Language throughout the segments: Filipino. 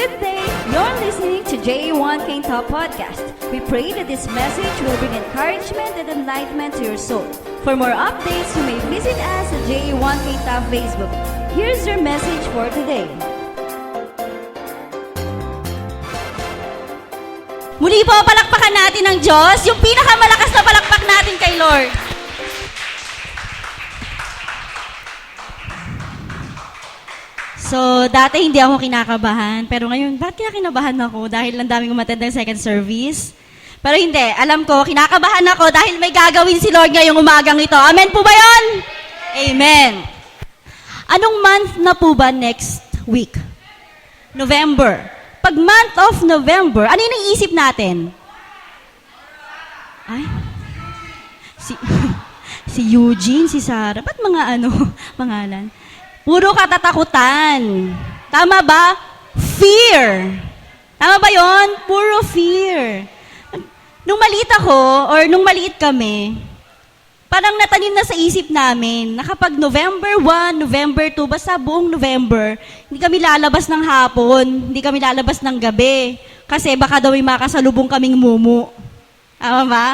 Good day! You're listening to J1K Top Podcast. We pray that this message will bring encouragement and enlightenment to your soul. For more updates, you may visit us at J1K Top Facebook. Here's your message for today. Muli po, palakpakan natin ng Diyos, yung pinakamalakas na palakpak natin kay Lord. So, dati hindi ako kinakabahan, pero ngayon, bakit kinakabahan ako? Dahil ang daming umattend ng second service. Pero hindi, alam ko, kinakabahan ako dahil may gagawin si Lord ngayong umagang ito. Amen po ba yun? Amen. Anong month na po ba next week? November. Pag month of November, ano yung naisip natin? Ay? Si Eugene, si Sarah, ba't mga pangalan? Puro katatakutan. Tama ba? Fear. Tama ba yon? Puro fear. Nung maliit ako, or nung maliit kami, parang natanim na sa isip namin na kapag November 1, November 2, basta buong November, hindi kami lalabas ng hapon, hindi kami lalabas ng gabi. Kasi baka daw may makasalubong kaming mumu. Tama ba?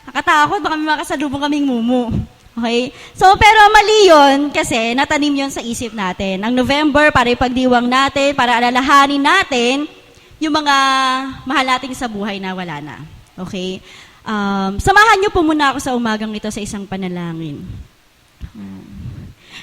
Nakatakot, baka may makasalubong kaming mumu. Okay? So, pero mali yun kasi natanim yun sa isip natin. Ang November, para ipagdiwang natin, para alalahanin natin yung mga mahal natin sa buhay na wala na. Okay? Samahan niyo po muna ako sa umagang ito sa isang panalangin.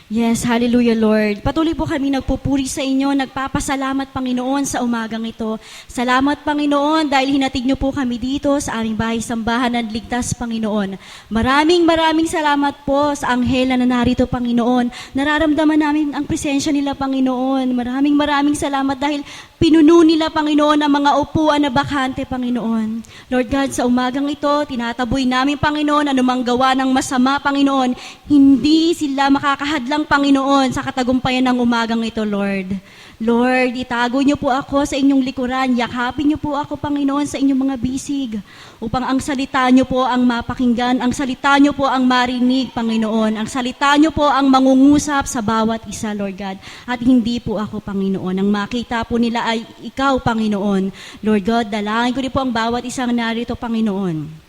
Yes, hallelujah Lord. Patuloy po kami nagpupuri sa inyo, nagpapasalamat Panginoon sa umagang ito. Salamat Panginoon dahil hinatid niyo po kami dito sa aming bahay-sambahan ng ligtas Panginoon. Maraming salamat po sa anghel na narito Panginoon. Nararamdaman namin ang presensya nila Panginoon. Maraming salamat dahil pinuno nila Panginoon ang mga upuan na bakante Panginoon. Lord God, sa umagang ito, tinataboy namin Panginoon anumang gawa ng masama Panginoon. Hindi sila makakahadlang Panginoon sa katagumpayan ng umagang ito, Lord. Lord, itago niyo po ako sa inyong likuran. Yakapin niyo po ako, Panginoon, sa inyong mga bisig upang ang salita niyo po ang mapakinggan, ang salita niyo po ang marinig, Panginoon. Ang salita niyo po ang mangungusap sa bawat isa, Lord God. At hindi po ako, Panginoon. Ang makita po nila ay ikaw, Panginoon. Lord God, dalangin ko rin po ang bawat isang narito, Panginoon.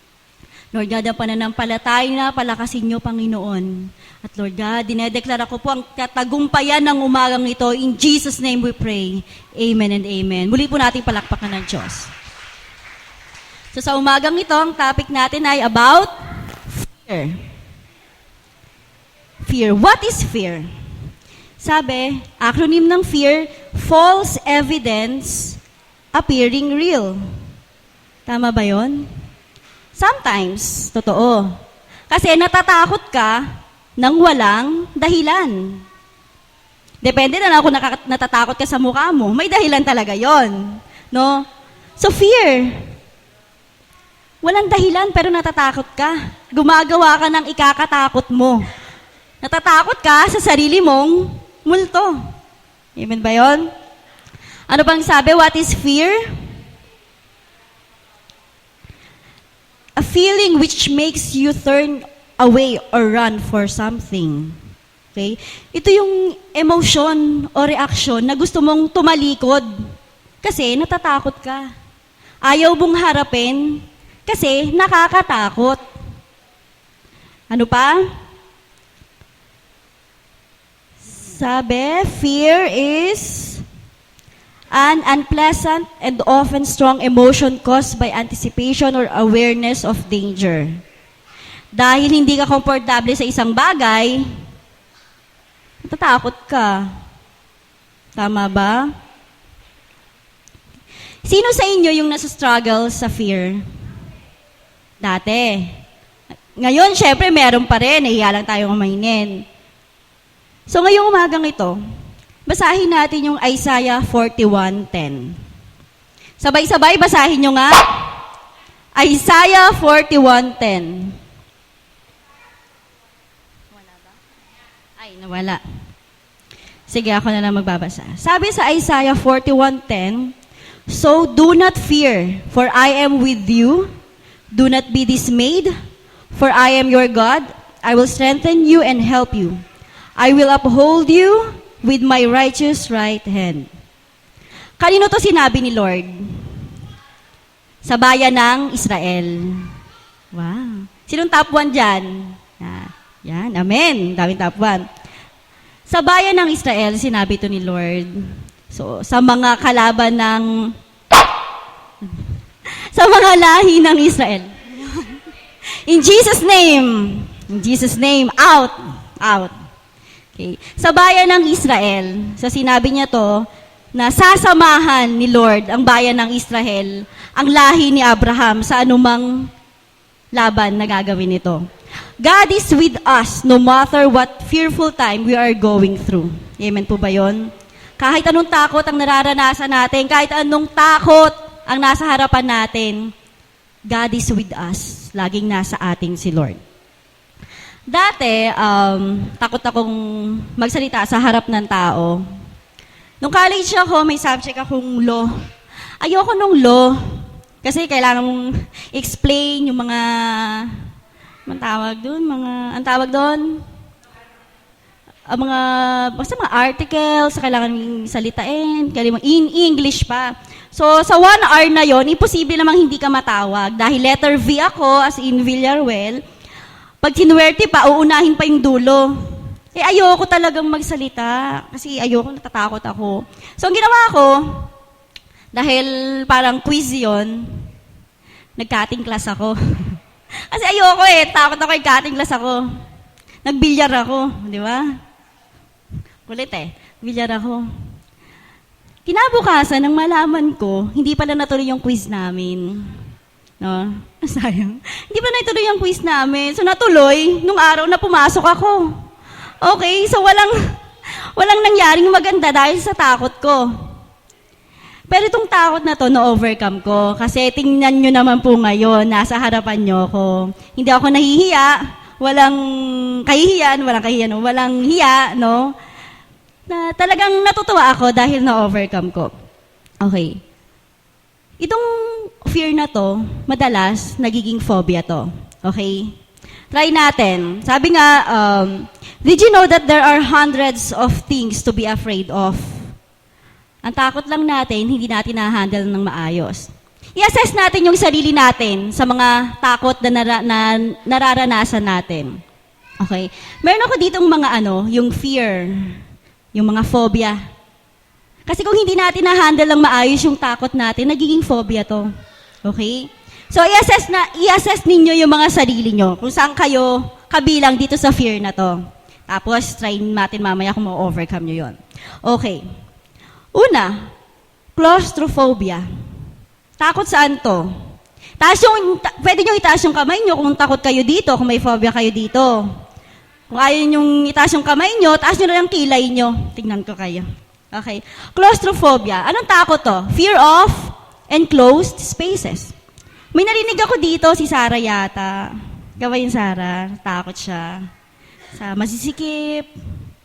Lord God, ang pananampalatay na palakasin niyo, Panginoon. At Lord God, dinedeklara ko po ang katagumpayan ng umagang ito. In Jesus' name we pray. Amen and amen. Muli po natin palakpakan ng Diyos. So sa umagang ito, ang topic natin ay about fear. Fear. What is fear? Sabi, acronym ng fear, false evidence appearing real. Tama ba yon? Sometimes, totoo. Kasi natatakot ka nang walang dahilan. Depende na lang kung natatakot ka sa mukha mo. May dahilan talaga yon, no? So fear. Walang dahilan pero natatakot ka. Gumagawa ka ng ikakatakot mo. Natatakot ka sa sarili mong multo. Amen ba yon? Ano bang sabi? What is fear? A feeling which makes you turn away or run for something. Okay? Ito yung emotion o reaction na gusto mong tumalikod kasi natatakot ka. Ayaw mong harapin kasi nakakatakot. Ano pa? Sabi, fear is an unpleasant and often strong emotion caused by anticipation or awareness of danger. Dahil hindi ka komportable sa isang bagay, natatakot ka. Tama ba? Sino sa inyo yung nasa-struggle sa fear? Dati. Ngayon, syempre, meron pa rin. Nahiya lang tayong kumainin. So, ngayong umagang ito, basahin natin yung Isaiah 41:10. Sabay-sabay, basahin nyo nga. Isaiah 41:10. Wala ba? Ay, nawala. Sige, ako na lang magbabasa. Sabi sa Isaiah 41:10, "So do not fear, for I am with you. Do not be dismayed, for I am your God. I will strengthen you and help you. I will uphold you with my righteous right hand." Kanino to sinabi ni Lord? Sa bayan ng Israel. Wow. Sinong top 1 dyan? Yan, amen. Daming top 1. Sa bayan ng Israel, sinabi to ni Lord. So, sa mga kalaban ng sa mga lahi ng Israel. In Jesus' name, out. Okay. Sa bayan ng Israel, so sinabi niya to, na sasamahan ni Lord ang bayan ng Israel, ang lahi ni Abraham sa anumang laban na gagawin nito. God is with us no matter what fearful time we are going through. Amen po ba yun? Kahit anong takot ang nararanasan natin, kahit anong takot ang nasa harapan natin, God is with us. Laging nasa ating si Lord. Dati, takot akong magsalita sa harap ng tao. Nung college ako, may subject akong law. Ayoko nung law. Kasi kailangan mong explain yung mga, ang tawag doon? Basta mga articles, kailangan mong salitain, kailangan in English pa. So, sa 1 hour na yon, imposible namang hindi ka matawag. Dahil letter V ako, as in Villarreal, pag sinuwerte pa, uunahin pa yung dulo. Ayoko talagang magsalita kasi ayoko, natatakot ako. So, ang ginawa ko, dahil parang quiz yun, nag-cutting class ako. Kasi ayoko takot ako cutting class ako. Nagbilyar ako, di ba? Kulit bilyar ako. Kinabukasan, nang malaman ko, hindi pala natuloy yung quiz namin. No? Sayang. Hindi pa natuloy yung quiz namin. So, natuloy, nung araw na pumasok ako. Okay, so walang nangyaring maganda dahil sa takot ko. Pero itong takot na to, na-overcome ko. Kasi tingnan nyo naman po ngayon, nasa harapan nyo ko. Hindi ako nahihiya, walang kahihiyan, walang hiya, no? Na talagang natutuwa ako dahil na-overcome ko. Okay. Itong fear na to, madalas, nagiging phobia to. Okay? Try natin. Sabi nga, did you know that there are hundreds of things to be afraid of? Ang takot lang natin, hindi natin na-handle ng maayos. I-assess natin yung sarili natin sa mga takot na nararanasan natin. Okay? Meron ako ditong mga yung fear, yung mga phobia. Kasi kung hindi natin na-handle ng maayos yung takot natin, nagiging phobia to. Okay? So, i-assess ninyo yung mga sarili nyo, kung saan kayo kabilang dito sa fear na to. Tapos, try natin mamaya kung ma-overcome nyo yun. Okay. Una, claustrophobia. Takot saan to? Pwede nyo itaas yung kamay nyo kung takot kayo dito, kung may phobia kayo dito. Kung ayaw nyo itaas yung kamay nyo, taas nyo na yung kilay nyo. Tingnan ko kayo. Okay. Claustrophobia. Anong takot to? Fear of enclosed spaces. May narinig ako dito, si Sarah yata. Gawain Sarah, takot siya. Sa masisikip,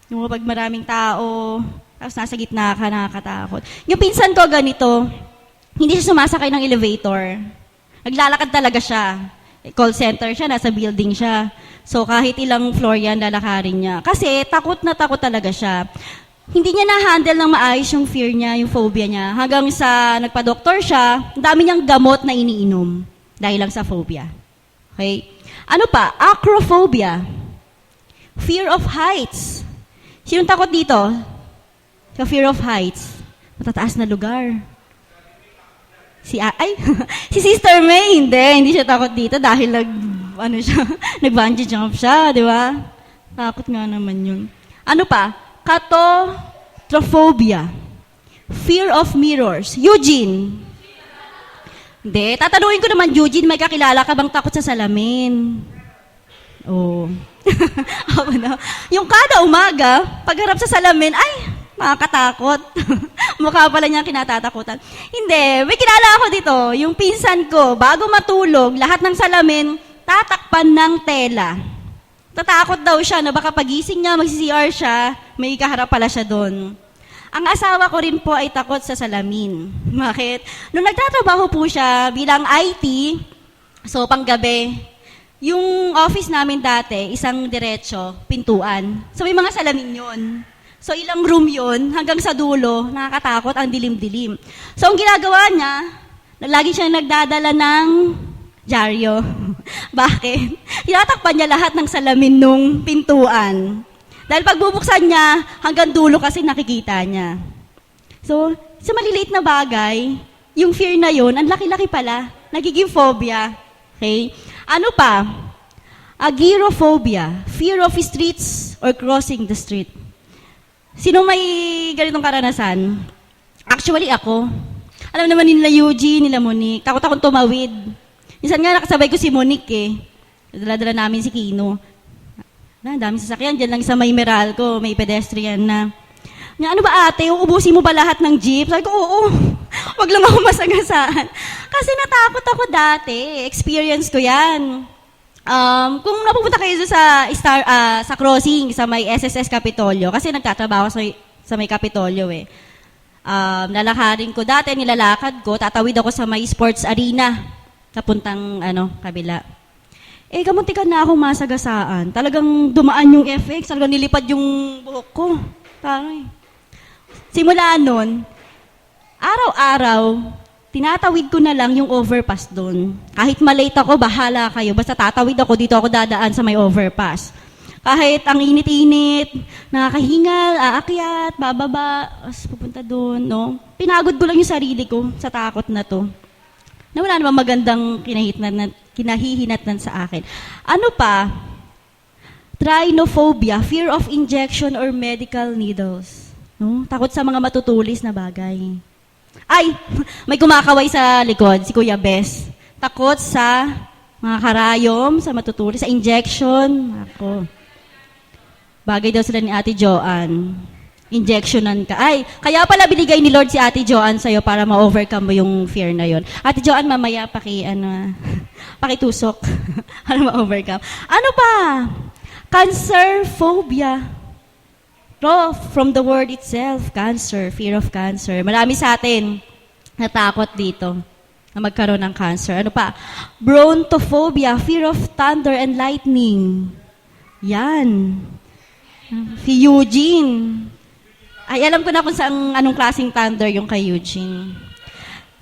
yung pag maraming tao, tapos nasa gitna ka, nakakatakot. Yung pinsan ko ganito, hindi siya sumasakay ng elevator. Naglalakad talaga siya. Call center siya, nasa building siya. So kahit ilang floor yan, lalakarin niya. Kasi takot na takot talaga siya. Hindi niya na-handle ng maayos yung fear niya, yung phobia niya. Hanggang sa nagpa-doktor siya, ang dami niyang gamot na iniinom dahil lang sa phobia. Okay? Ano pa? Acrophobia. Fear of heights. Sinong takot dito? Sa fear of heights. Matataas na lugar. Si Sister May, hindi siya takot dito dahil nag-bungee jump siya, di ba? Takot nga naman yun. Ano pa? Claustrophobia. Fear of mirrors. Eugene. Hindi. Tatanungin ko naman, Eugene, may kakilala ka bang takot sa salamin? Oh. Yung kada umaga, pagharap sa salamin, ay, makakatakot. Mukha pala niya kinatatakutan. Hindi. May kilala ako dito. Yung pinsan ko, bago matulog, lahat ng salamin, tatakpan ng tela. Tatakot daw siya na baka pagising niya, mag-CR siya, may kaharap pala siya doon. Ang asawa ko rin po ay takot sa salamin. Bakit? Nung nagtatrabaho po siya bilang IT, so panggabi, yung office namin dati, isang diretso, pintuan. So may mga salamin yun. So, ilang room yun, hanggang sa dulo, nakakatakot, ang dilim-dilim. So, ang ginagawa niya, lagi siya nagdadala ng dyaryo. Bakit? Tinatakpan niya lahat ng salamin nung pintuan. Dahil pagbubuksan niya, hanggang dulo kasi nakikita niya. So, sa maliliit na bagay, yung fear na yun, ang laki-laki pala, nagiging phobia. Okay? Ano pa? Agoraphobia, fear of streets or crossing the street. Sino may ganitong karanasan? Actually, ako. Alam naman nila Eugene, nila Monique. Takot akong tumawid. Minsan nga nakasabay ko si Monique eh. Dala-dala namin si Kino. Ang daming sasakyan. Diyan lang sa may Meralco, may pedestrian na. Nga, ano ba ate, uubusin mo ba lahat ng jeep? Sabi ko, oo. Wag lang ako masagasaan. Kasi natakot ako dati. Experience ko yan. Kung napupunta kayo sa crossing, sa may SSS Capitolio, kasi nagtatrabaho sa may Capitolio eh. Lalakarin ko dati, nilalakad ko, tatawid ako sa may sports arena, napuntang kabila. Kamuntikan na akong masagasaan. Talagang dumaan yung FX, talagang nilipad yung buhok ko. Taray. Simula nun, araw-araw, tinatawid ko na lang yung overpass doon. Kahit malate ako, bahala kayo. Basta tatawid ako, dito ako dadaan sa may overpass. Kahit ang init-init, nakakahingal, aakyat, bababa, pupunta doon, no? Pinagod ko lang yung sarili ko sa takot na to. Na wala naman magandang kinahihinatnan sa akin. Ano pa? Trynophobia, fear of injection or medical needles. No? Takot sa mga matutulis na bagay. Ay, may kumakaway sa likod, si Kuya Bes. Takot sa mga karayom, sa matutulis, sa injection. Ako. Bagay daw sila ni Ate Joanne. Injectionan ka. Ay, kaya pala binigay ni Lord si Ate Joanne sa'yo para ma-overcome mo yung fear na yon. Ate Joanne, mamaya pakitusok para ma-overcome. Ano pa? Cancer phobia. From the word itself, cancer, fear of cancer. Marami sa atin natakot dito na magkaroon ng cancer. Ano pa? Brontophobia, fear of thunder and lightning. Yan. Si Eugene. Ay, alam ko na kung anong klaseng thunder yung kay Eugene.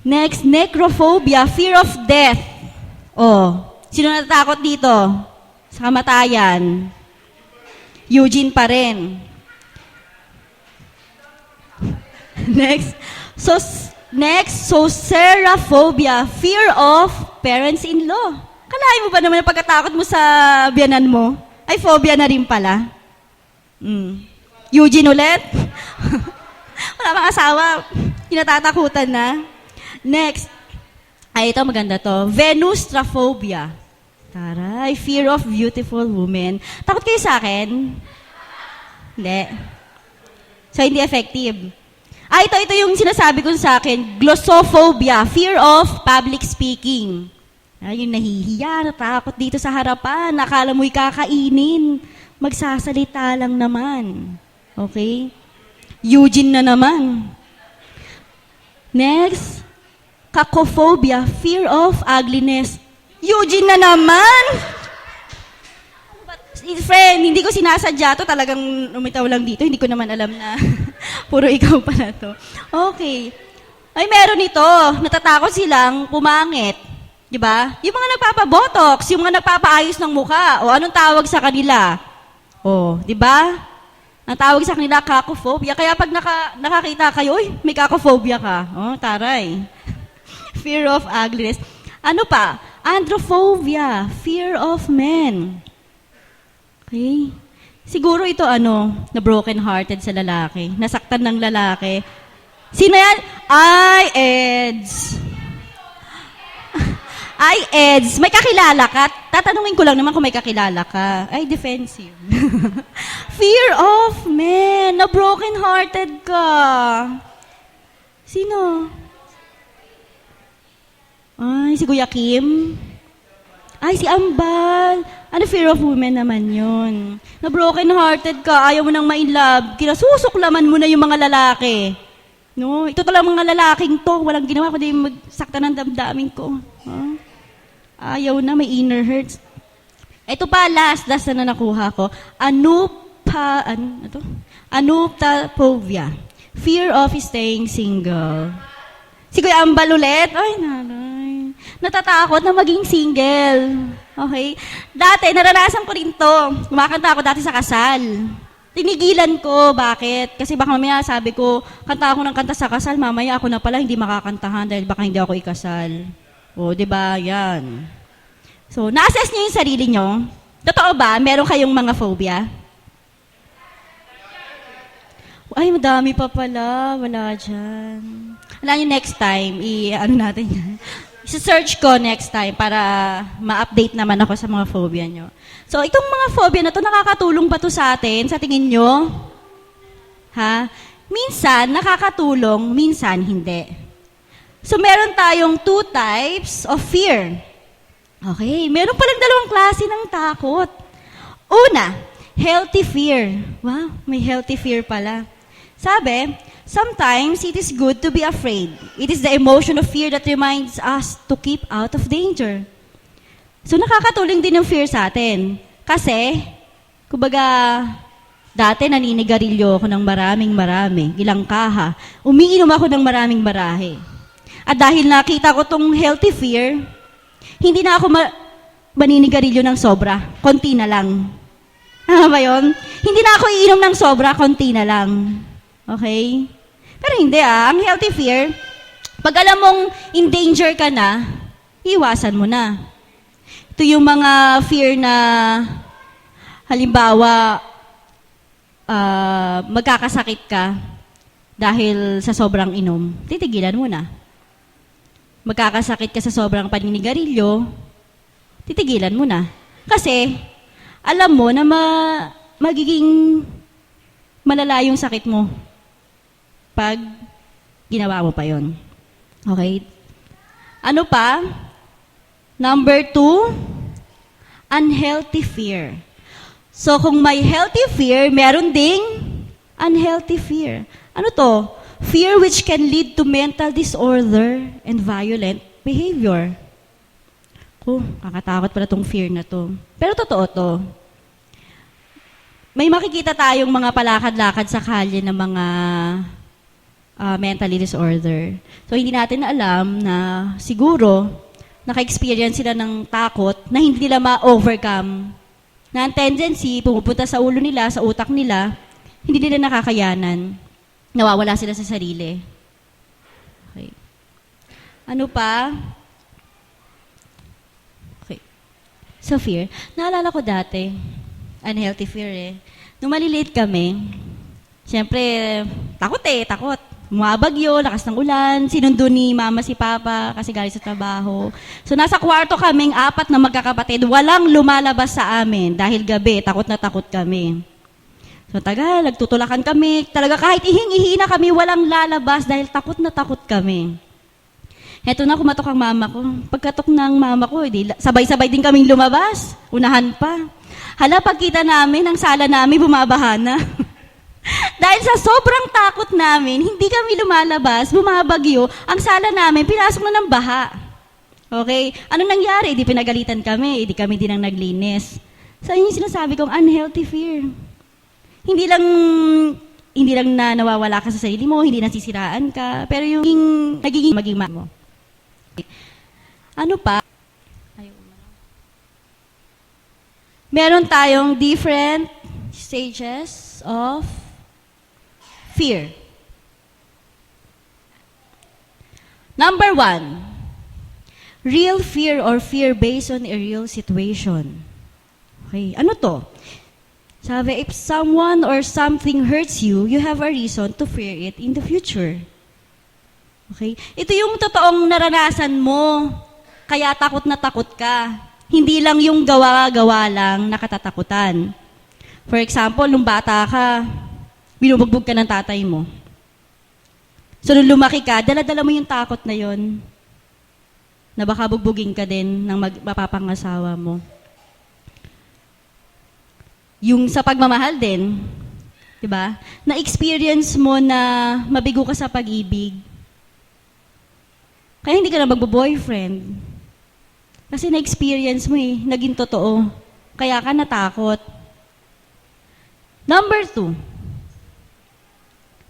Next, necrophobia, fear of death. Sino natatakot dito? Sa kamatayan. Eugene pa rin. Next, seraphobia, fear of parents-in-law. Kalahin mo ba naman ang pagkatakot mo sa biyanan mo? Ay, phobia na rin pala. Eugene ulit? Wala pang asawa. Kinatatakutan na. Next, ito maganda to. Venustraphobia. Taray, fear of beautiful women. Takot kayo sa akin? Hindi. So, hindi effective. Ito yung sinasabi ko sa akin, glossophobia, fear of public speaking. Yung nahihiya, natakot dito sa harapan, nakala mo'y kakainin, magsasalita lang naman. Okay? Eugene na naman. Next, cacophobia, fear of ugliness. Eugene na naman! Friend, hindi ko sinasadya to, talagang umitaw lang dito, hindi ko naman alam na puro ikaw pala to. Okay. Ay, meron ito, natatakot silang pumangit. Diba? Yung mga nagpapabotox, yung mga nagpapaayos ng mukha, anong tawag sa kanila? Diba? Ang tawag sa kanila, cacophobia. Kaya pag nakakita kayo, may cacophobia ka. Taray. Fear of ugliness. Ano pa? Androphobia, fear of men. Okay. Siguro ito na broken-hearted sa lalaki. Nasaktan ng lalaki. Sino yan? Eds. May kakilala ka? Tatanungin ko lang naman kung may kakilala ka. Ay, defensive. Fear of men. Na broken-hearted ka. Sino? Ay, si Kuya Kim? Ay, si Ambal. Fear of women naman yun. Na broken-hearted ka, ayaw mo nang ma-inlove, kinasusuklaman mo na yung mga lalaki. No? Ito talagang mga lalaking to, walang ginawa kundi magsakta ng damdamin ko. Ayaw na, may inner hurts. Ito pa, last na nakuha ko. Anuphobia. Fear of staying single. Si Kuya Ambal ulit. Ay, nanay. Natatakot na maging single. Okay? Dati, naranasan ko rin to. Kumakanta ako dati sa kasal. Tinigilan ko. Bakit? Kasi baka mamaya sabi ko, kanta ako ng kanta sa kasal, mamaya ako na pala hindi makakantahan dahil baka hindi ako ikasal. O, di ba? Yan. So, na-assess niyo yung sarili niyo. Totoo ba? Meron kayong mga phobia? Ay, madami pa pala. Wala dyan. Alam niyo, next time, ano natin yan. I-search ko next time para ma-update naman ako sa mga phobia nyo. So, itong mga phobia na to, nakakatulong ba to sa atin? Sa tingin nyo? Ha? Minsan, nakakatulong, minsan, hindi. So, meron tayong 2 types of fear. Okay, meron palang 2 klase ng takot. Una, healthy fear. Wow, may healthy fear pala. Sabi, sometimes it is good to be afraid. It is the emotion of fear that reminds us to keep out of danger. So nakakatulong din yung fear sa atin. Kasi, kumbaga, dati naninigarilyo ako ng marami, ilang kaha. Umiinom ako ng maraming barahe. At dahil nakita ko tong healthy fear, hindi na ako maninigarilyo ng sobra. Konti na lang. Tama ba yun? Hindi na ako iinom ng sobra, konti na lang. Okay? Pero hindi ang healthy fear, pag alam mong in danger ka na, iwasan mo na. Ito yung mga fear na, halimbawa, magkakasakit ka dahil sa sobrang inom, titigilan mo na. Magkakasakit ka sa sobrang paninigarilyo, titigilan mo na. Kasi, alam mo na magiging malala yung sakit mo pag ginawa mo pa yon. Okay? Ano pa? Number 2, unhealthy fear. So, kung may healthy fear, meron ding unhealthy fear. Ano to? Fear which can lead to mental disorder and violent behavior. Kakatakot pala tong fear na to. Pero totoo to. May makikita tayong mga palakad-lakad sa kalye ng mga mentally disorder. So, hindi natin alam na siguro naka-experience sila ng takot na hindi nila ma-overcome. Na ang tendency, pumupunta sa ulo nila, sa utak nila, hindi nila nakakayanan. Nawawala sila sa sarili. Okay. Ano pa? Okay. So, fear. Naalala ko dati, unhealthy fear Nung maliliit kami, siyempre, takot. Mabagyo, lakas ng ulan, sinundo ni mama si papa kasi galing sa trabaho. So, nasa kwarto kaming 4 na magkakapatid, walang lumalabas sa amin dahil gabi, takot na takot kami. So, tagal, nagtutulakan kami. Talaga kahit ihing-ihi na kami, walang lalabas dahil takot na takot kami. Heto na, kumatok ang mama ko. Pagkatok ng mama ko, sabay-sabay din kaming lumabas. Unahan pa. Hala, pagkita namin, ang sala namin bumabaha na. Dahil sa sobrang takot namin, hindi kami lumalabas, bumabagyo, ang sala namin, pinasok na ng baha. Okay? Ano nangyari? Di pinagalitan kami, di kami din ang naglinis. So, yun yung sinasabi kong unhealthy fear. Hindi lang na nawawala ka sa sarili mo, hindi nasisiraan ka, pero yung nagiging maging mo. Ano pa? Meron tayong different stages of fear. Number 1, real fear or fear based on a real situation. Okay, ano to? Sabi, if someone or something hurts you, you have a reason to fear it in the future. Okay? Ito yung totoong naranasan mo, kaya takot na takot ka. Hindi lang yung gawa-gawa lang nakatatakutan. For example, nung bata ka, binubugbog ka ng tatay mo. So, nung lumaki ka, dala-dala mo yung takot na yon na baka bugbugin ka din ng mapapangasawa mo. Yung sa pagmamahal din, di ba? Na-experience mo na mabigo ka sa pag-ibig. Kaya hindi ka na magbo-boyfriend. Kasi na-experience mo naging totoo. Kaya ka natakot. Number 2,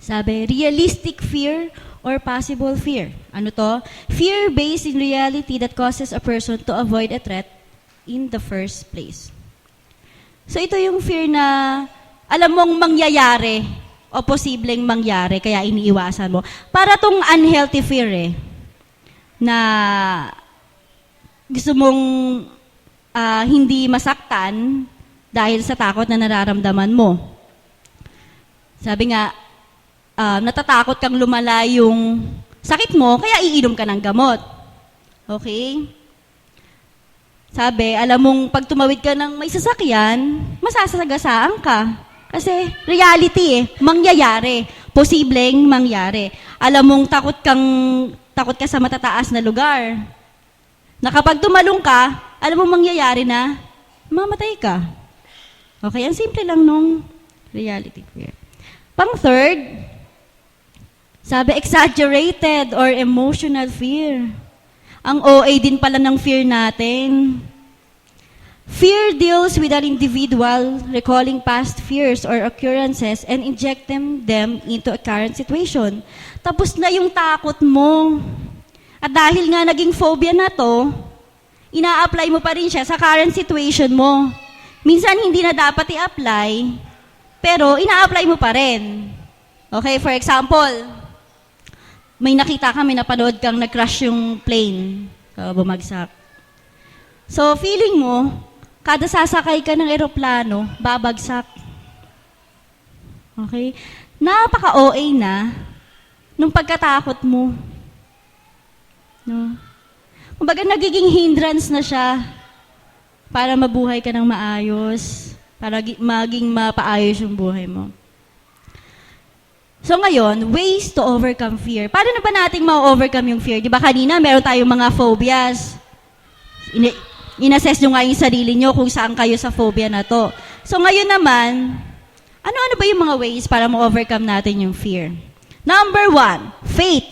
Sabi, realistic fear or possible fear. Ano to? Fear based in reality that causes a person to avoid a threat in the first place. So ito yung fear na alam mong mangyayari o posibleng mangyari, kaya iniiwasan mo. Para tong unhealthy fear na gusto mong hindi masaktan dahil sa takot na nararamdaman mo. Sabi nga, natatakot kang lumala yung sakit mo, kaya iinom ka ng gamot. Okay? Sabi, alam mong pag tumawid ka ng may sasakyan, masasagasaan ka. Kasi reality mangyayari. Posibleng mangyari. Alam mong takot ka sa matataas na lugar. Na kapag tumalong ka, alam mong mangyayari na, mamatay ka. Okay, ang simple lang nung reality fear. Pang-third, sabi, exaggerated or emotional fear. Ang OA din pala ng fear natin. Fear deals with an individual recalling past fears or occurrences and injecting them into a current situation. Tapos na yung takot mo. At dahil nga naging phobia na to, ina-apply mo pa rin siya sa current situation mo. Minsan hindi na dapat i-apply, pero ina-apply mo pa rin. Okay, for example, may nakita kami, napanood kang nag-crash yung plane, bumagsak. So, feeling mo, kada sasakay ka ng eroplano, babagsak. Okay? Napaka-OA na nung pagkatakot mo. No? Kumbaga, nagiging hindrance na siya para mabuhay ka ng maayos, para maging mapaayos yung buhay mo. So ngayon, ways to overcome fear. Paano na ba nating ma-overcome yung fear? Di ba kanina, meron tayong mga phobias. In-assess nyo nga yung sarili nyo kung saan kayo sa phobia na to. So ngayon naman, ano-ano ba yung mga ways para ma-overcome natin yung fear? Number 1, faith.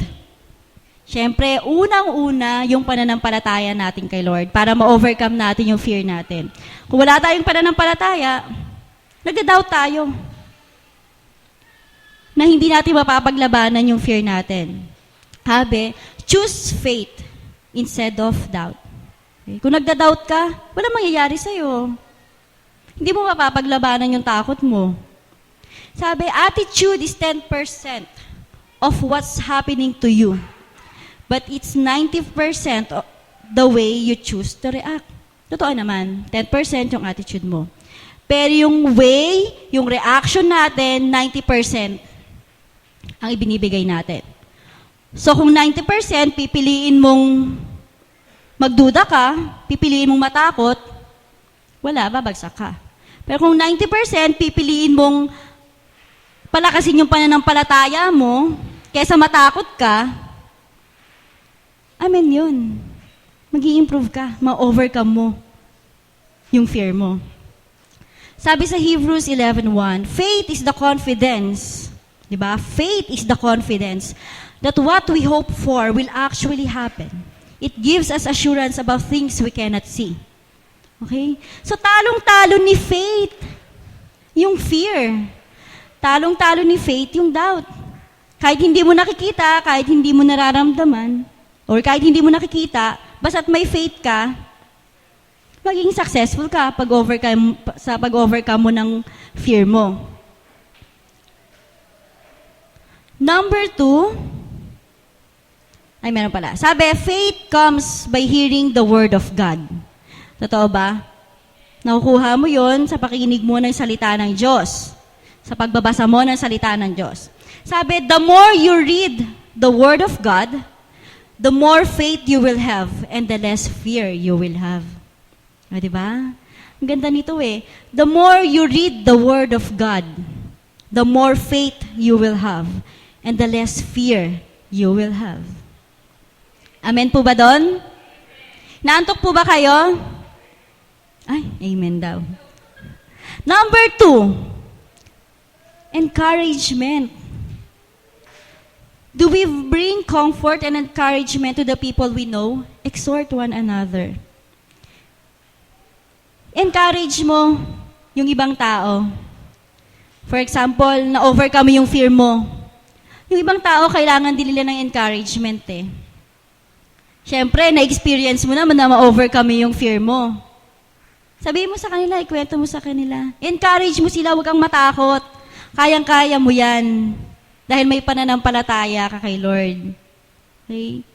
Siyempre, unang-una yung pananampalataya natin kay Lord para ma-overcome natin yung fear natin. Kung wala tayong pananampalataya, nagda-doubt tayo na hindi natin mapapaglabanan yung fear natin. Sabi, choose faith instead of doubt. Okay? Kung nagda-doubt ka, wala mangyayari sa'yo. Hindi mo mapapaglabanan yung takot mo. Sabi, attitude is 10% of what's happening to you. But it's 90% of the way you choose to react. Totoo naman, 10% yung attitude mo. Pero yung way, yung reaction natin, 90% ang ibinibigay natin. So kung 90%, pipiliin mong magduda ka, pipiliin mong matakot, wala, babagsak ka. Pero kung 90%, pipiliin mong palakasin yung pananampalataya mo, kaysa matakot ka, amen yun. Mag-i-improve ka, ma-overcome mo yung fear mo. Sabi sa Hebrews 11:1, faith is the confidence. Diba? Faith is the confidence that what we hope for will actually happen. It gives us assurance about things we cannot see. Okay? So, talong-talo ni faith yung fear. Talong-talo ni faith yung doubt. Kahit hindi mo nakikita, kahit hindi mo nararamdaman, or kahit hindi mo nakikita, basta't may faith ka, magiging successful ka sa pag-overcome mo ng fear mo. Number 2, meron pala. Sabi, faith comes by hearing the word of God. Totoo ba? Nakukuha mo yon sa pakikinig mo ng salita ng Diyos. Sa pagbabasa mo ng salita ng Diyos. Sabi, the more you read the word of God, the more faith you will have and the less fear you will have. O, diba? Ang ganda nito The more you read the word of God, the more faith you will have and the less fear you will have. Amen po ba doon? Naantok po ba kayo? Ay, amen daw. Number 2, encouragement. Do we bring comfort and encouragement to the people we know? Exhort one another. Encourage mo yung ibang tao. For example, na-overcome yung fear mo. Yung ibang tao, kailangan din nila ng encouragement eh. Siyempre, na-experience mo naman na ma-overcome yung fear mo. Sabihin mo sa kanila, ikwento mo sa kanila. Encourage mo sila, huwag kang matakot. Kayang-kaya mo yan. Dahil may pananampalataya ka kay Lord. Okay?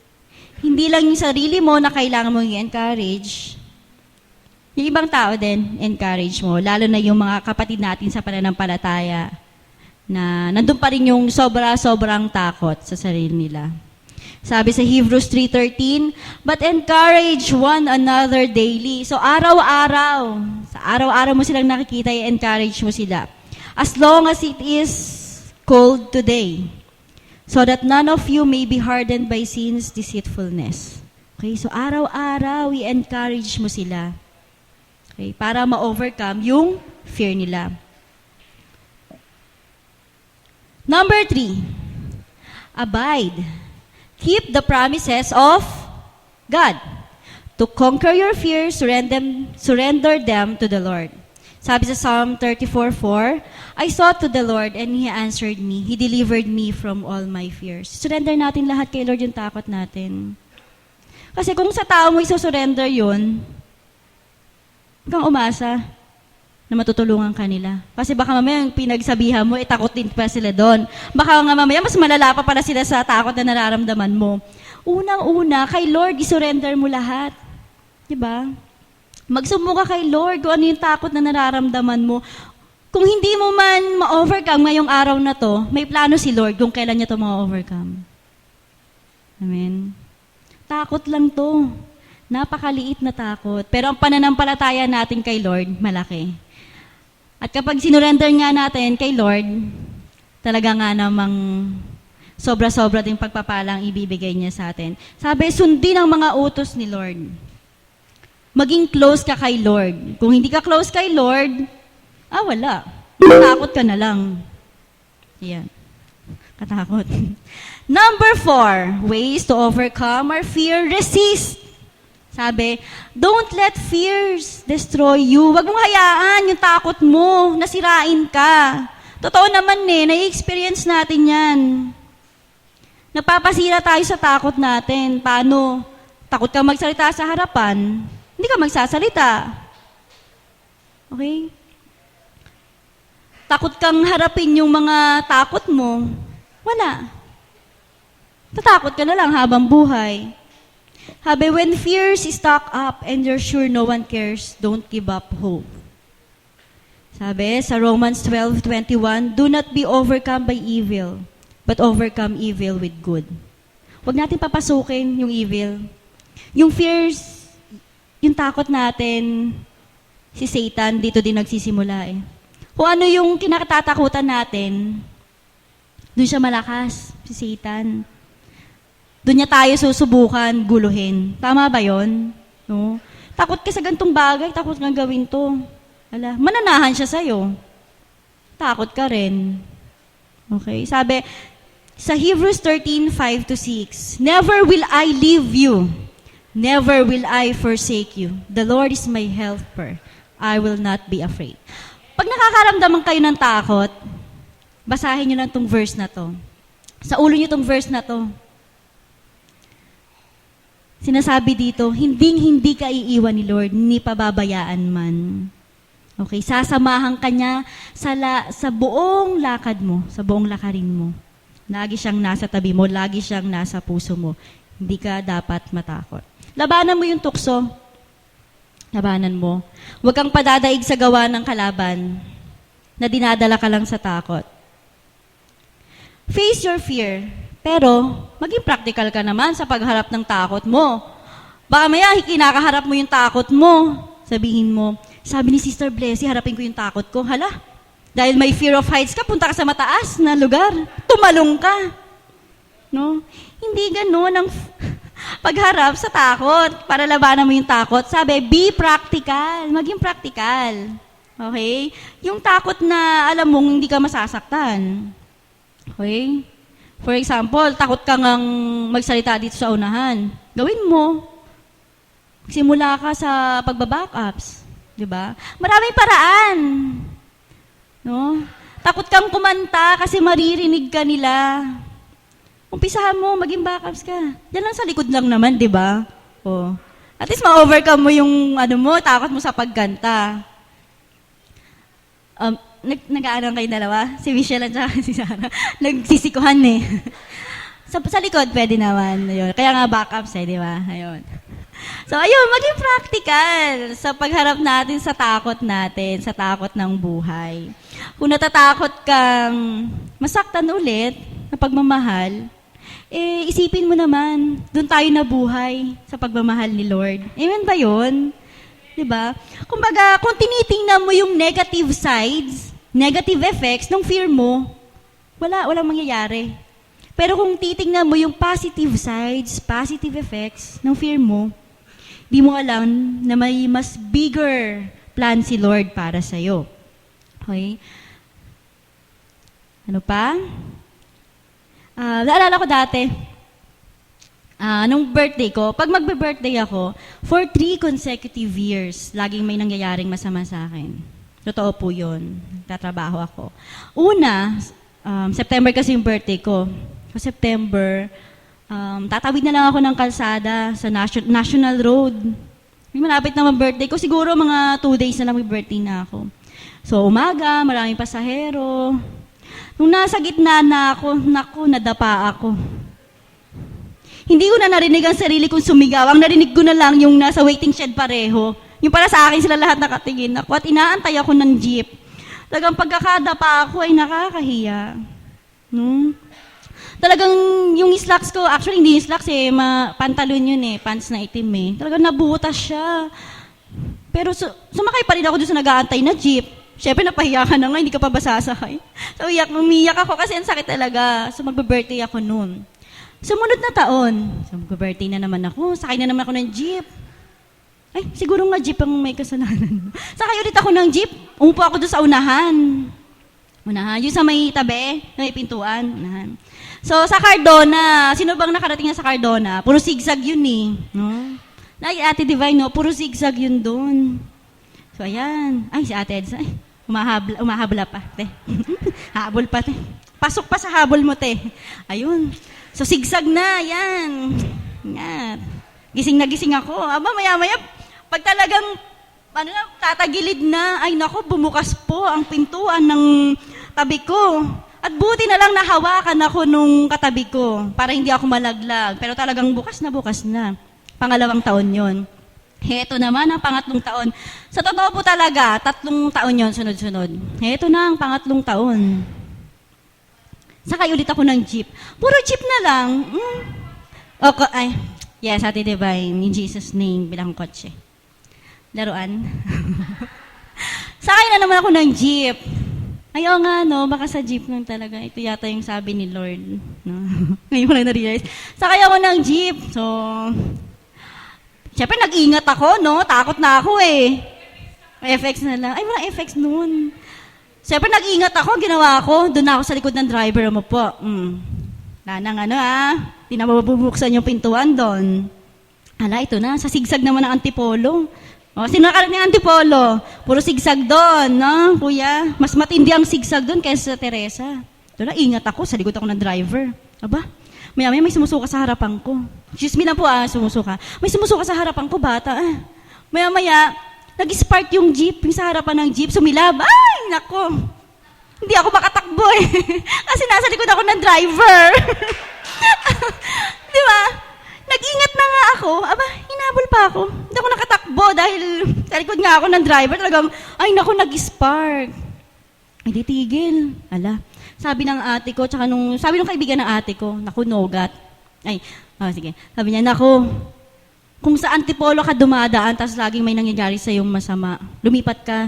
Hindi lang yung sarili mo na kailangan mong i-encourage. Yung ibang tao din, encourage mo. Lalo na yung mga kapatid natin sa pananampalataya na nandun pa rin yung sobrang takot sa sarili nila. Sabi sa Hebrews 3:13, but encourage one another daily. So araw-araw, sa araw-araw mo silang nakikita, i-encourage mo sila. As long as it is cold today, so that none of you may be hardened by sin's deceitfulness. Okay, so araw-araw, i-encourage mo sila. Okay, para ma-overcome yung fear nila. Number 3, abide. Keep the promises of God. To conquer your fears, surrender them to the Lord. Sabi sa Psalm 34:4, I sought to the Lord and He answered me. He delivered me from all my fears. Surrender natin lahat kay Lord yung takot natin. Kasi kung sa tao mo isusurrender yun, huwag kang umasa na matutulungan kanila. Kasi baka mamaya yung pinagsabihan mo, takot din pa sila doon. Baka nga mamaya, mas malala pa pala sila sa takot na nararamdaman mo. Unang-una, kay Lord, isurrender mo lahat. Diba? Magsumuka kay Lord kung ano yung takot na nararamdaman mo. Kung hindi mo man ma-overcome ngayong araw na to, may plano si Lord kung kailan niya to ma-overcome. Amen? Takot lang to. Napakaliit na takot. Pero ang pananampalataya natin kay Lord, malaki. At kapag sinurrender nga natin kay Lord, talaga nga namang sobra-sobra din pagpapalang ibibigay niya sa atin. Sabi, sundin ang mga utos ni Lord. Maging close ka kay Lord. Kung hindi ka close kay Lord, wala. Katakot ka na lang. Yan. Katakot. Number 4, ways to overcome our fear, resist. Sabi, don't let fears destroy you. Huwag mong hayaan yung takot mo, nasirain ka. Totoo naman nai-experience natin yan. Napapasira tayo sa takot natin. Paano? Takot kang magsalita sa harapan, hindi ka magsasalita. Okay? Takot kang harapin yung mga takot mo, wala. Tatakot ka na lang habang buhay. Sabi, when fears stock up and you're sure no one cares, don't give up hope. Sabi sa Romans 12:21, do not be overcome by evil, but overcome evil with good. Huwag natin papasukin yung evil. Yung fears, yung takot natin, si Satan, dito din nagsisimula eh. Kung ano yung kinatatakutan natin, doon siya malakas, si Satan. Doon niya tayo susubukan, guluhin. Tama ba yon? No? Takot ka sa gantong bagay, takot kang gawin to. Ala, mananahan siya sa'yo. Takot ka rin. Okay? Sabi, sa Hebrews 13:5-6, never will I leave you. Never will I forsake you. The Lord is my helper. I will not be afraid. Pag nakakaramdaman kayo ng takot, basahin nyo lang tong verse na to. Sa ulo nyo tong verse na to. Sinasabi dito, hindi ka iiwan ni Lord, ni pababayaan man. Okay, sasamahan ka niya sa buong lakad mo, sa buong lakarin mo. Lagi siyang nasa tabi mo, lagi siyang nasa puso mo. Hindi ka dapat matakot. Labanan mo yung tukso. Labanan mo. Huwag kang padadaig sa gawa ng kalaban na dinadala ka lang sa takot. Face your fear. Pero, maging practical ka naman sa pagharap ng takot mo. Baka maya, kinakaharap mo yung takot mo. Sabihin mo, sabi ni Sister Blessy, harapin ko yung takot ko. Hala, dahil may fear of heights ka, punta ka sa mataas na lugar. Tumalong ka. No? Hindi ganun ang pagharap sa takot para labanan mo yung takot. Sabi, be practical. Maging practical. Okay? Yung takot na alam mong hindi ka masasaktan. Okay? For example, takot kang magsalita dito sa unahan. Gawin mo. Simula ka sa pagba-backups. Diba? Maraming paraan. No? Takot kang kumanta kasi maririnig ka nila. umpisahan mo, maging backups ka. Yan lang sa likod lang naman, di ba? Oh. At least ma-overcome mo yung takot mo sa pagkanta. Nag-aaral kayo dalawa? Si Michelle at saka si Sarah. Nagsisikuhan eh. Sa likod, pwede naman. Ayun. Kaya nga backups di ba? Ayun. So, ayun, maging practical sa pagharap natin sa takot ng buhay. Kung natatakot kang masaktan ulit na pagmamahal, isipin mo naman, doon tayo nabuhay sa pagmamahal ni Lord. Amen ba yun? Diba? Kumbaga, kung tinitingnan mo yung negative sides, negative effects ng fear mo, walang mangyayari. Pero kung titingnan mo yung positive sides, positive effects ng fear mo, di mo alam na may mas bigger plan si Lord para sa'yo. Okay? Ano pa? Naalala ko dati, nung birthday ko, pag magbe-birthday ako, for 3 consecutive years, laging may nangyayaring masama sa akin. Totoo po yun. Tatrabaho ako. Una, September kasi yung birthday ko. Sa September, tatawid na lang ako ng kalsada sa National Road. Malapit na birthday ko. Siguro mga 2 days na lang may birthday na ako. So, umaga, maraming pasahero. Nung nasa gitna na ako, nadapa ako. Hindi ko na narinig ang sarili kong sumigaw. Ang narinig ko na lang yung nasa waiting shed pareho. Yung para sa akin sila lahat nakatingin ako. At inaantay ako ng jeep. Talagang pagkakadapa ako ay nakakahiya. No? Talagang yung slacks ko, actually hindi yung slacks pantalon yun pants na itim Talagang nabutas siya. Pero sumakay pa rin ako doon sa nag-aantay na jeep. Siyempre napahiya ka na nga, hindi ka pa ba sasakay? So umiyak ako kasi ang sakit talaga. So magbe-birthday ako noon. Sumunod na taon, so magbe-birthday na naman ako, sakay na naman ako ng jeep. Ay, siguro nga jeep ang may kasalanan. Sakay ulit ako ng jeep, umupo ako doon sa unahan. Yung sa may tabi, may pintuan. Unahan. So, sa Cardona, sino bang nakarating na sa Cardona? Puro zigzag yun no? Ate Divine, no? Puro zigzag yun doon. So, ayan. Ay, si Ate Edsa, umahabla pa, te. Habol pa, te. Pasok pa sa habol mo, te. Ayun. So, zigzag na, yan. Yan. Gising na gising ako. Aba, maya-maya, pag talagang, tatagilid na, ay nako, bumukas po ang pintuan ng tabi ko. At buti na lang nahawakan ako nung katabi ko para hindi ako malaglag. Pero talagang bukas na. Pangalawang taon yon. Heto naman ang pangatlong taon. Sa totoo po talaga, 3 taon yon sunod-sunod. Heto na ang pangatlong taon. Sakay ulit ako ng jeep. Puro jeep na lang. Yes, Ate Divine, in Jesus' name, bilang kotse. Laruan. Sakay na naman ako ng jeep. Ayaw nga, baka sa jeep lang talaga. Ito yata yung sabi ni Lord. No? Ngayon ko lang na-realize. Sakay ako ng jeep. So, syempre nag-ingat ako, Takot na ako FX na lang. Ay, walang FX noon. Syempre nag-ingat ako, ginawa ko. Doon ako sa likod ng driver mo po. Lanang di na mabubuksan yung pintuan doon. Ito na, sa sigsag naman ng Antipolo. Sino nakarating ng Antipolo? Puro sigsag doon, no, kuya? Mas matindi ang sigsag doon kaysa sa Teresa. Doon na, ingat ako, sa likod ako ng driver. Aba, maya-maya may sumusuka sa harapan ko. Excuse me na po, sumusuka. May sumusuka sa harapan ko, bata. Maya-maya, nag-spark yung jeep, yung sa harapan ng jeep, sumilab. Ay, nako. Hindi ako makatakbo Kasi nasa likod ako ng driver. Di ba? Nag-ingat na nga ako. Aba, hinabol pa ako. Hindi ako nakatakbo dahil sa likod nga ako ng driver. Talagang, ay naku, nag-spark. Hindi tigil. Sabi ng ate ko, tsaka sabi ng kaibigan ng ate ko, naku, nogat. Sige. Sabi niya, naku, kung sa Antipolo ka dumadaan, tapos laging may nangyayari sa iyong masama, lumipat ka.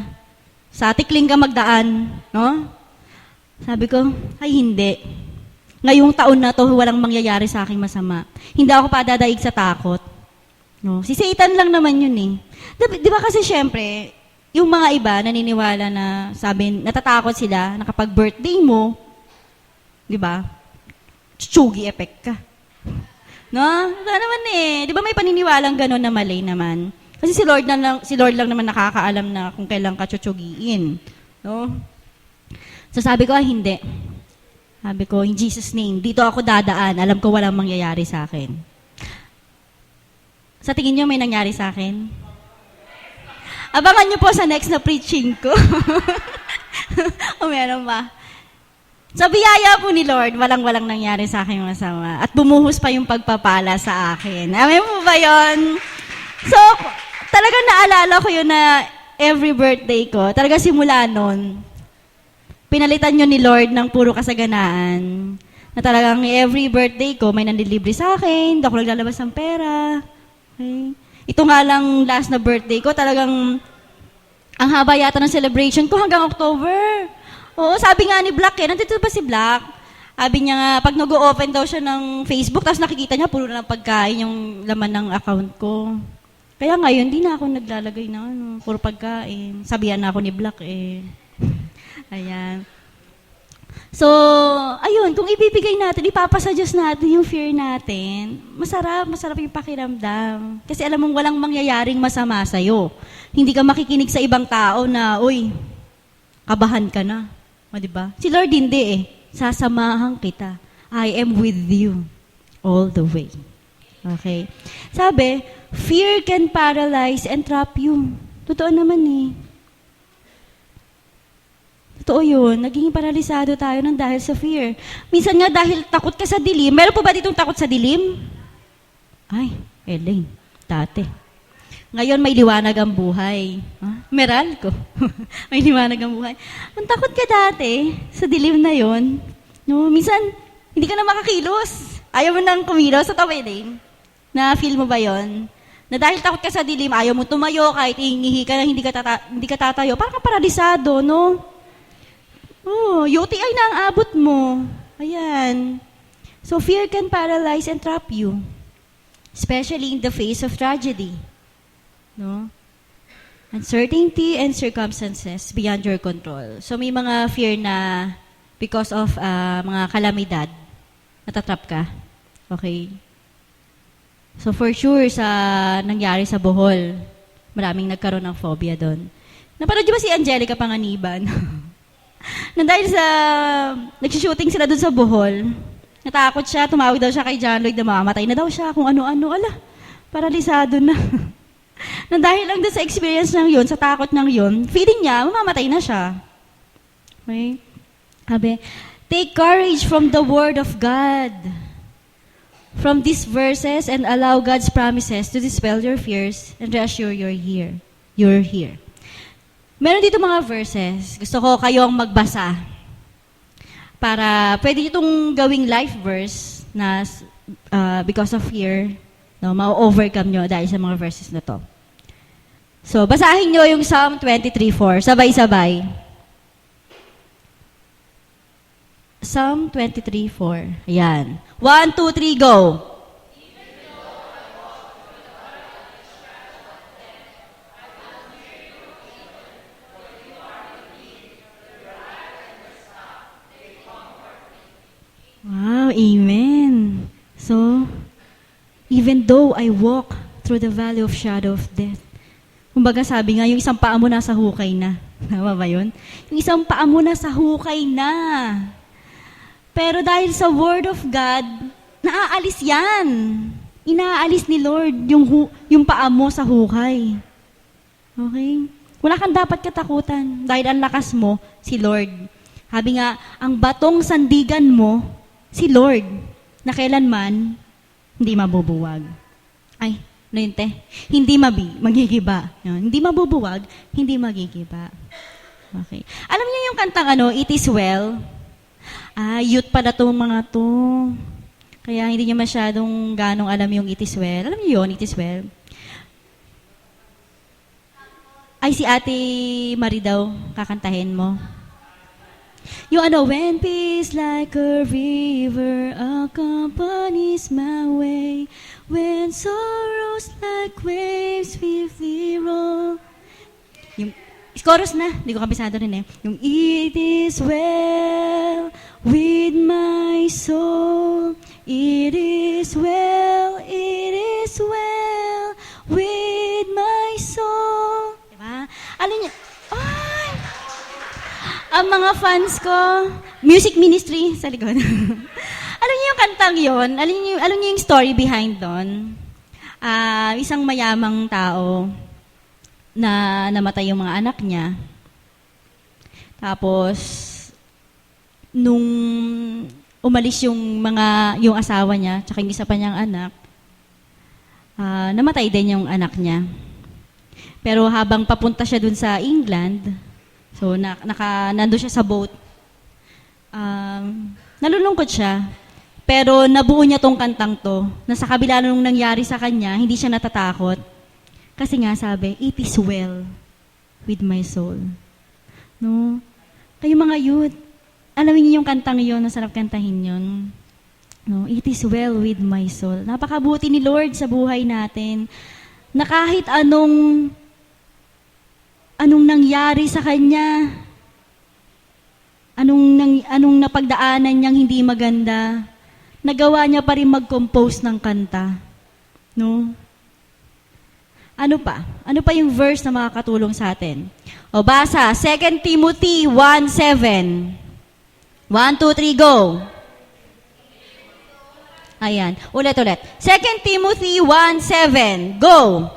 Sa Tikling ka magdaan. No? Sabi ko, ay hindi. Ngayong taon na to, walang mangyayari sa aking masama. Hindi ako padadaig sa takot. No? Si Satan lang naman yun Di ba kasi syempre, yung mga iba naniniwala na natatakot sila na kapag birthday mo, di ba, tsugi effect ka. No? Wala naman Di ba may paniniwalang gano'n na mali naman? Kasi si Lord lang naman nakakaalam na kung kailan ka tsugiin. No? So sabi ko, hindi. Sabi ko, in Jesus' name, dito ako dadaan. Alam ko walang mangyayari sa akin. Sa tingin nyo, may nangyari sa akin? Abangan nyo po sa next na preaching ko. O meron ba? Sa biyaya po ni Lord, walang-walang nangyari sa akin masama. At bumuhos pa yung pagpapala sa akin. Amen po ba yun? So, talagang naalala ko yun na every birthday ko, talaga simula nun, pinalitan yun ni Lord ng puro kasaganaan. Na talagang every birthday ko, may nandilibre sa akin, hindi ako naglalabas ng pera. Okay? Ito nga lang last na birthday ko, talagang ang haba yata ng celebration ko hanggang October. Oo, sabi nga ni Black nandito ba si Black? Sabi niya nga, pag nag-open daw siya ng Facebook, tapos nakikita niya, puro na ng pagkain yung laman ng account ko. Kaya ngayon, di na ako naglalagay ng puro pagkain. Sabihan na ako ni Black Ayan. So, ayun, kung ibibigay natin, ipapasa Diyos natin yung fear natin, masarap yung pakiramdam. Kasi alam mong walang mangyayaring masama sa'yo. Hindi ka makikinig sa ibang tao na, uy, kabahan ka na. O, diba? Si Lord hindi Sasamahan kita. I am with you all the way. Okay? Sabi, fear can paralyze and trap you. Totoo naman Totoo yun. Naging paralisado tayo ng dahil sa fear. Minsan nga dahil takot ka sa dilim. Meron po ba ditong takot sa dilim? Ay, Elaine, dati. Ngayon may liwanag ang buhay. Meral ko. May liwanag ang buhay. Kung takot ka dati sa dilim na yon, no, minsan hindi ka na makakilos. Ayaw mo nang kumilos sa tawid Na-feel mo ba yon? Na dahil takot ka sa dilim, ayaw mo tumayo, kahit iingihi ka na hindi ka tatayo. Parang paralisado, no? Oh, UTI na ang abot mo. Ayan. So, fear can paralyze and trap you. Especially in the face of tragedy. No? Uncertainty and circumstances beyond your control. So, may mga fear na because of mga kalamidad, natatrap ka. Okay? So, for sure, sa nangyari sa Bohol, maraming nagkaroon ng phobia doon. Napanood niyo ba si Angelica Panganiban? Na dahil sa nag-shooting sila doon sa Bohol, natakot siya, tumawag daw siya kay John Lloyd na mamamatay na daw siya, kung ano-ano, paralisado na. Na dahil lang doon sa experience ng yun, sa takot ng yun, feeling niya, mamamatay na siya. Okay? Sabi, take courage from the Word of God. From these verses and allow God's promises to dispel your fears and reassure you're here. You're here. Meron dito mga verses. Gusto ko kayong magbasa. Para pwede itong gawing life verse na because of fear, no, ma-overcome nyo dahil sa mga verses na to. So, basahin nyo yung Psalm 23:4. Sabay-sabay. Psalm 23:4. Ayan. 1, 2, 3, go! Wow, amen. So, even though I walk through the valley of shadow of death. Kumbaga sabi nga, yung isang paa mo nasa hukay na. Tama ba yun? Yung isang paa mo nasa hukay na. Pero dahil sa Word of God, naaalis yan. Inaalis ni Lord yung paa mo sa hukay. Okay? Wala kang dapat katakutan dahil ang lakas mo, si Lord. Sabi nga, ang batong sandigan mo, si Lord, na kailanman, hindi mabubuwag. Ay, ano yun, te? Hindi magigiba. Yun. Hindi mabubuwag, hindi magigiba. Okay. Alam niyo yung kantang It Is Well? Youth pala itong mga to. Kaya hindi niyo masyadong ganong alam yung It Is Well. Alam niyo yun, It Is Well? Ay, si Ate Marie daw, kakantahin mo. Yung when peace like a river accompanies my way, when sorrows like waves swiftly roll. Yung chorus na, hindi ko kabisado rin Yung it is well with my soul, it is well with my soul. Diba? Alin niya? Ang mga fans ko, music ministry sa likod. Alam niyo yung kantang yon? Alam niyo yung story behind doon? Isang mayamang tao na namatay yung mga anak niya. Tapos, nung umalis yung asawa niya, tsaka yung isa pa niyang anak, namatay din yung anak niya. Pero habang papunta siya dun sa England, so nando siya sa boat, nalulungkot siya. Pero nabuo niya tong kantang to, na sa kabila nung nangyari sa kanya, hindi siya natatakot. Kasi nga sabi, it is well with my soul. No? Kayo mga youth, alamin niyo yung kantang yon, masarap kantahin yon. No, it is well with my soul. Napakabuti ni Lord sa buhay natin. Na kahit anong nangyari sa kanya, anong napagdaanan niyang hindi maganda, nagawa niya pa rin mag-compose ng kanta. No? Ano pa? Ano pa yung verse na makakatulong sa atin? O basa, 2 Timothy 1:7. 1, 2, 3, go! Ayan. Ulit. 2 Timothy 1:7. Go!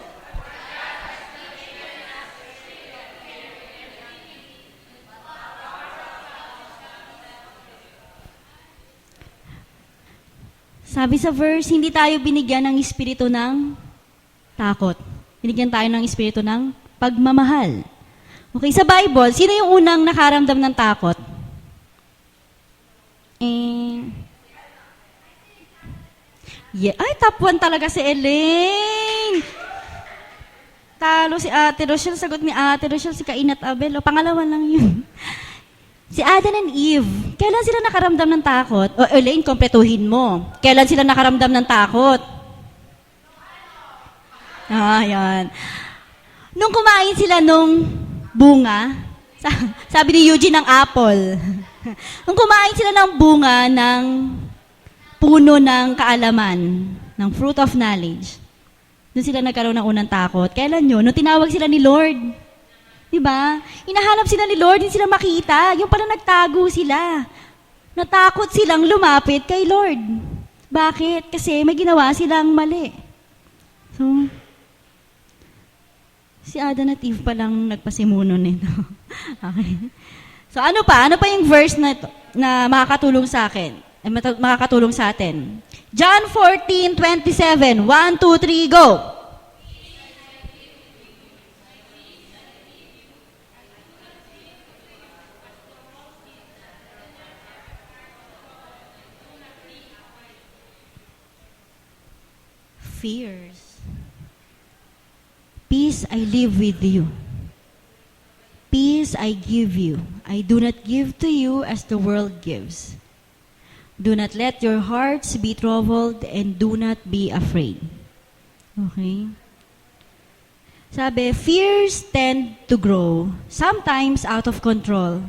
Sabi sa verse, hindi tayo binigyan ng espiritu ng takot. Binigyan tayo ng espiritu ng pagmamahal. Okay, sa Bible, sino yung unang nakaramdam ng takot? Ay, top 1 talaga si Elaine. Talo si Ate Rochelle, sagot ni Ate Rochelle, si Cain at Abel. O, pangalawa lang yun. Si Adam and Eve, kailan sila nakaramdam ng takot? O, Elaine, kompletuhin mo. Kailan sila nakaramdam ng takot? Yan. Nung kumain sila nung bunga, sabi ni Eugene ng apple. Nung kumain sila ng bunga ng puno ng kaalaman, ng fruit of knowledge, doon sila nagkaroon ng unang takot. Kailan yun? Nung tinawag sila ni Lord. Diba? Hinahanap sila ni Lord, hindi sila makita. Yung pala nagtago sila. Natakot silang lumapit kay Lord. Bakit? Kasi may ginawa silang mali. So, si Adam at Eve palang nagpasimuno nito. Okay. So, ano pa? Ano pa yung verse na makakatulong sa akin? Makakatulong sa atin? John 14:27. 1, 2, 3, go! Fears. Peace I live with you. Peace I give you. I do not give to you as the world gives. Do not let your hearts be troubled and do not be afraid. Okay? Sabi, fears tend to grow, sometimes out of control.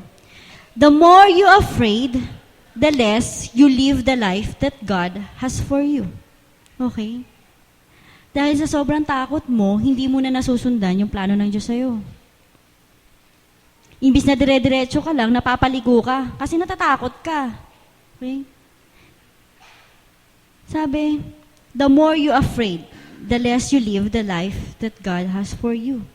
The more you afraid, the less you live the life that God has for you. Okay? Dahil sa sobrang takot mo, hindi mo na nasusundan yung plano ng Diyos sa'yo. Imbis na dire-diretso ka lang, napapaligo ka kasi natatakot ka. Okay? Sabi, the more you afraid, the less you live the life that God has for you.